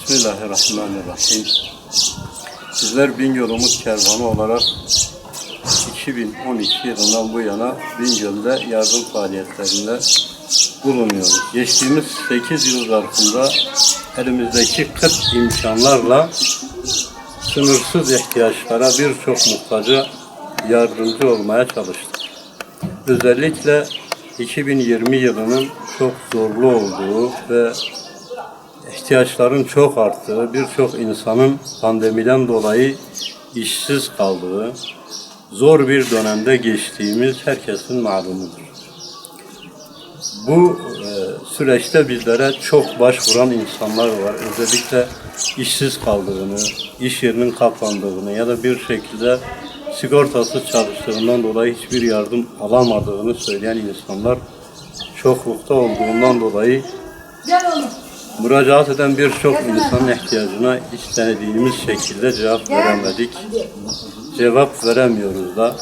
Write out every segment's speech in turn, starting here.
Bismillahirrahmanirrahim. Bizler Bingöl Umut Kervanı olarak 2012 yılından bu yana Bingöl'de yardım faaliyetlerinde bulunuyoruz. Geçtiğimiz 8 yıl zarfında elimizdeki kıt imkanlarla sınırsız ihtiyaçlara birçok muhtaca yardımcı olmaya çalıştık. Özellikle 2020 yılının çok zorlu olduğu ve ihtiyaçların çok arttığı, birçok insanın pandemiden dolayı işsiz kaldığı, zor bir dönemde geçtiğimiz herkesin malumudur. Bu süreçte bizlere çok başvuran insanlar var. Özellikle işsiz kaldığını, iş yerinin kapandığını ya da bir şekilde sigortasız çalıştığından dolayı hiçbir yardım alamadığını söyleyen insanlar çoklukta olduğundan dolayı müracaat eden birçok insanın ihtiyacına istediğimiz şekilde cevap veremedik. Cevap veremiyoruz da.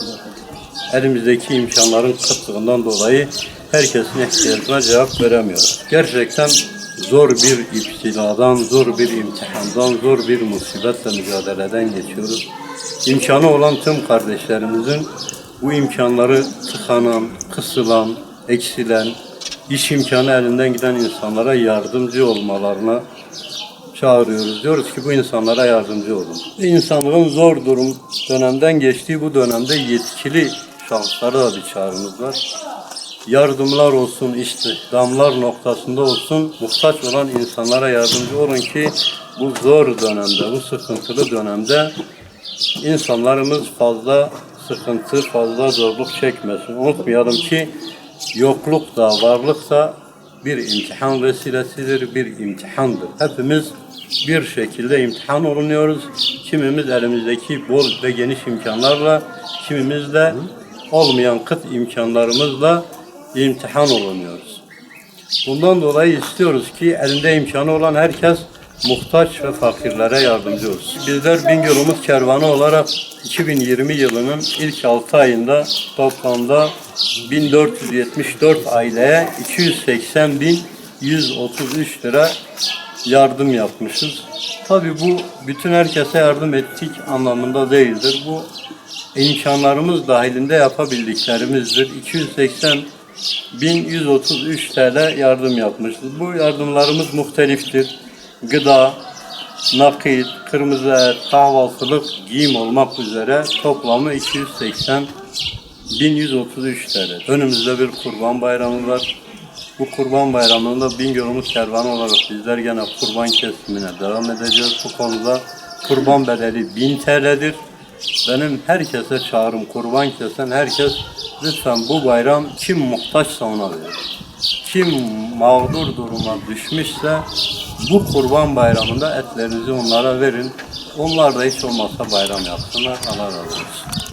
Elimizdeki imkanların kıtlığından dolayı herkesin ihtiyacına cevap veremiyoruz. Gerçekten zor bir iptiladan, zor bir imtihandan, zor bir musibetle mücadeleden geçiyoruz. İmkanı olan tüm kardeşlerimizin bu imkanları tıkanan, kısılan, eksilen, İş imkanı elinden giden insanlara yardımcı olmalarına çağırıyoruz. Diyoruz ki bu insanlara yardımcı olun. İnsanlığın zor dönemden geçtiği bu dönemde yetkili şahıslara da bir çağrımız var. Yardımlar olsun, istihdamlar noktasında olsun, muhtaç olan insanlara yardımcı olun ki bu zor dönemde, bu sıkıntılı dönemde insanlarımız fazla sıkıntı, fazla zorluk çekmesin. Unutmayalım ki yokluk da, varlık da bir imtihan vesilesidir, bir imtihandır. Hepimiz bir şekilde imtihan olunuyoruz. Kimimiz elimizdeki bol ve geniş imkanlarla, kimimiz de olmayan kıt imkanlarımızla imtihan olunuyoruz. Bundan dolayı istiyoruz ki elinde imkanı olan herkes muhtaç ve fakirlere yardımcı olsun. Bizler Bingöl Umut Kervanı olarak 2020 yılının ilk 6 ayında toplamda 1474 aileye 280.133 lira yardım yapmışız. Tabii bu bütün herkese yardım ettik anlamında değildir. Bu imkanlarımız dahilinde yapabildiklerimizdir. 280.133 TL yardım yapmışız. Bu yardımlarımız muhteliftir. Gıda, nakit, kırmızı et, kahvaltılık, giyim olmak üzere toplamı 280.133 TL. Önümüzde bir Kurban Bayramı var. Bu Kurban Bayramı'nda Bingöl Umut Kervanı olarak bizler gene kurban kesimine devam edeceğiz. Bu konuda kurban bedeli 1000 TL'dir. Benim herkese çağrım, kurban kesen herkes lütfen bu bayram kim muhtaçsa ona verir. Kim mağdur duruma düşmüşse bu kurban bayramında etlerinizi onlara verin. Onlar da hiç olmazsa bayram yapsınlar. Allah razı olsun.